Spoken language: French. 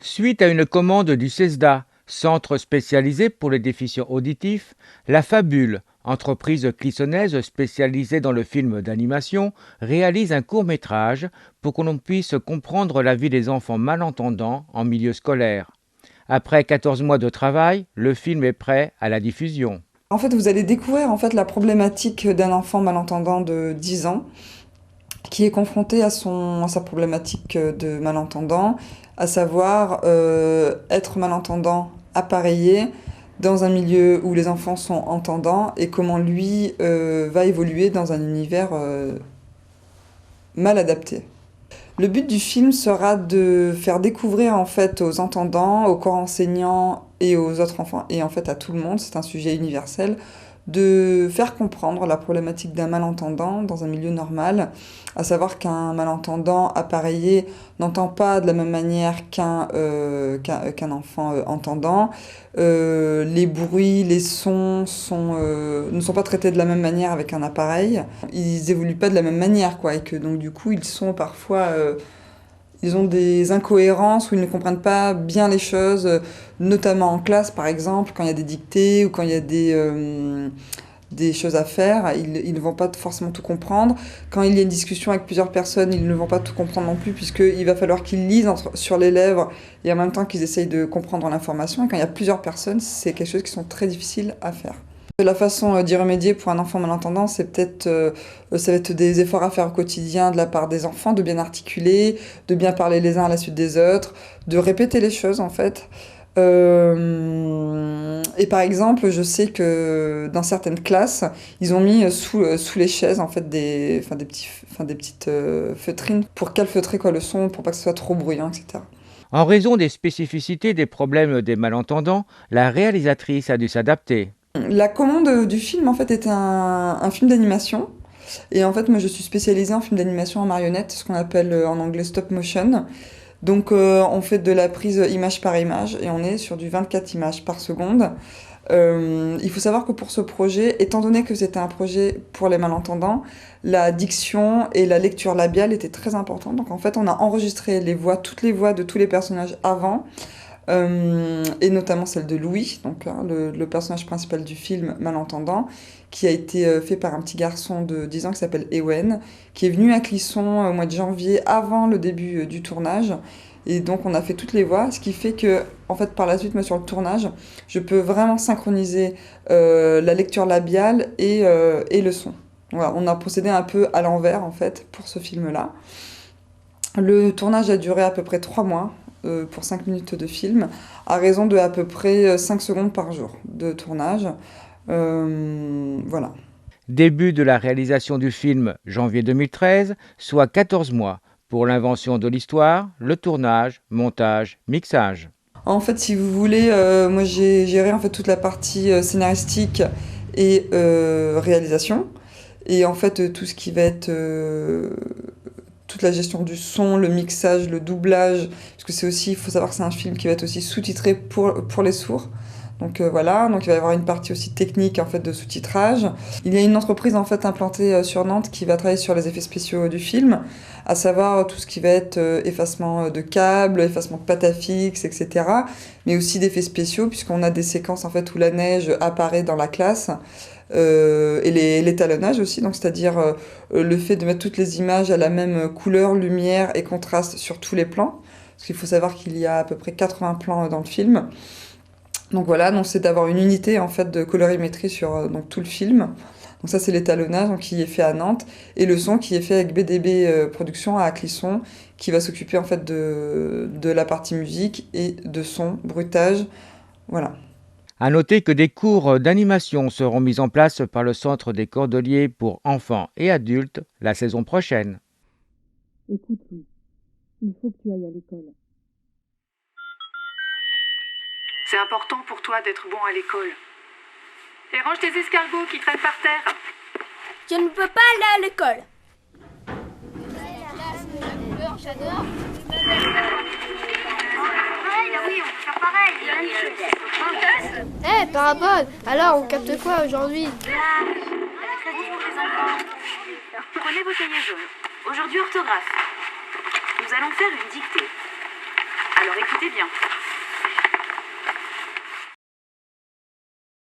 Suite à une commande du CESDA, Centre spécialisé pour les déficients auditifs, La Fabule, entreprise clissonnaise spécialisée dans le film d'animation, réalise un court-métrage pour que l'on puisse comprendre la vie des enfants malentendants en milieu scolaire. Après 14 mois de travail, le film est prêt à la diffusion. En fait, vous allez découvrir la problématique d'un enfant malentendant de 10 ans qui est confronté à sa problématique de malentendant, à savoir être malentendant appareillé dans un milieu où les enfants sont entendants et comment lui va évoluer dans un univers mal adapté. Le but du film sera de faire découvrir en fait aux entendants, aux corps enseignants et aux autres enfants, et en fait à tout le monde, c'est un sujet universel, de faire comprendre la problématique d'un malentendant dans un milieu normal, à savoir qu'un malentendant appareillé n'entend pas de la même manière qu'un enfant entendant. Les bruits, les sons ne sont pas traités de la même manière avec un appareil. Ils évoluent pas de la même manière, quoi, et que donc du coup ils sont parfois ils ont des incohérences où ils ne comprennent pas bien les choses, notamment en classe par exemple, quand il y a des dictées ou quand il y a des choses à faire, ils ne vont pas forcément tout comprendre. Quand il y a une discussion avec plusieurs personnes, ils ne vont pas tout comprendre non plus, puisqu'il va falloir qu'ils lisent sur les lèvres et en même temps qu'ils essayent de comprendre l'information. Et quand il y a plusieurs personnes, c'est quelque chose qui sont très difficiles à faire. La façon d'y remédier pour un enfant malentendant, ça va être des efforts à faire au quotidien de la part des enfants, de bien articuler, de bien parler les uns à la suite des autres, de répéter les choses en fait. Et par exemple, je sais que dans certaines classes, ils ont mis sous les chaises en fait des petites feutrines pour calfeutrer quoi, le son, pour pas que ce soit trop bruyant, etc. En raison des spécificités des problèmes des malentendants, la réalisatrice a dû s'adapter. La commande du film en fait était un film d'animation. Et en fait, moi je suis spécialisée en film d'animation en marionnette, ce qu'on appelle en anglais stop motion. Donc on fait de la prise image par image et on est sur du 24 images par seconde. Il faut savoir que pour ce projet, étant donné que c'était un projet pour les malentendants, la diction et la lecture labiale étaient très importantes. Donc en fait, on a enregistré toutes les voix de tous les personnages avant, et notamment celle de Louis, donc le personnage principal du film malentendant, qui a été fait par un petit garçon de 10 ans qui s'appelle Ewen, qui est venu à Clisson au mois de janvier avant le début du tournage. Et donc on a fait toutes les voix, ce qui fait que, en fait, par la suite, moi sur le tournage, je peux vraiment synchroniser la lecture labiale et le son. Voilà, on a procédé un peu à l'envers en fait pour ce film-là. Le tournage a duré à peu près 3 mois pour 5 minutes de film, à raison de à peu près 5 secondes par jour de tournage. Voilà. Début de la réalisation du film janvier 2013, soit 14 mois pour l'invention de l'histoire, le tournage, montage, mixage. En fait, si vous voulez, moi j'ai géré en fait toute la partie scénaristique et réalisation. Et en fait, tout ce qui va être toute la gestion du son, le mixage, le doublage, parce que c'est aussi, il faut savoir que c'est un film qui va être aussi sous-titré pour les sourds. Donc voilà, donc il va y avoir une partie aussi technique en fait de sous-titrage. Il y a une entreprise en fait implantée sur Nantes qui va travailler sur les effets spéciaux du film, à savoir tout ce qui va être effacement de câbles, effacement de pâte à fixe, etc. Mais aussi d'effets spéciaux puisqu'on a des séquences en fait où la neige apparaît dans la classe. Et l'étalonnage aussi, donc c'est-à-dire le fait de mettre toutes les images à la même couleur, lumière et contraste sur tous les plans, parce qu'il faut savoir qu'il y a à peu près 80 plans dans le film. Donc voilà, donc c'est d'avoir une unité en fait de colorimétrie sur donc tout le film. Donc ça c'est l'étalonnage donc, qui est fait à Nantes et le son qui est fait avec BDB Productions à Clisson qui va s'occuper en fait de la partie musique et de son, bruitage, voilà. À noter que des cours d'animation seront mis en place par le Centre des Cordeliers pour enfants et adultes la saison prochaine. Écoute, Louis, il faut que tu ailles à l'école. C'est important pour toi d'être bon à l'école. Et range tes escargots qui traînent par terre. Je ne peux pas aller à l'école. J'adore. Oui, on peut faire pareil. Eh, parabole, alors on capte quoi aujourd'hui? Prenez vos cahiers jaunes. Aujourd'hui, orthographe. Nous allons faire une dictée. Alors écoutez. C'était bien.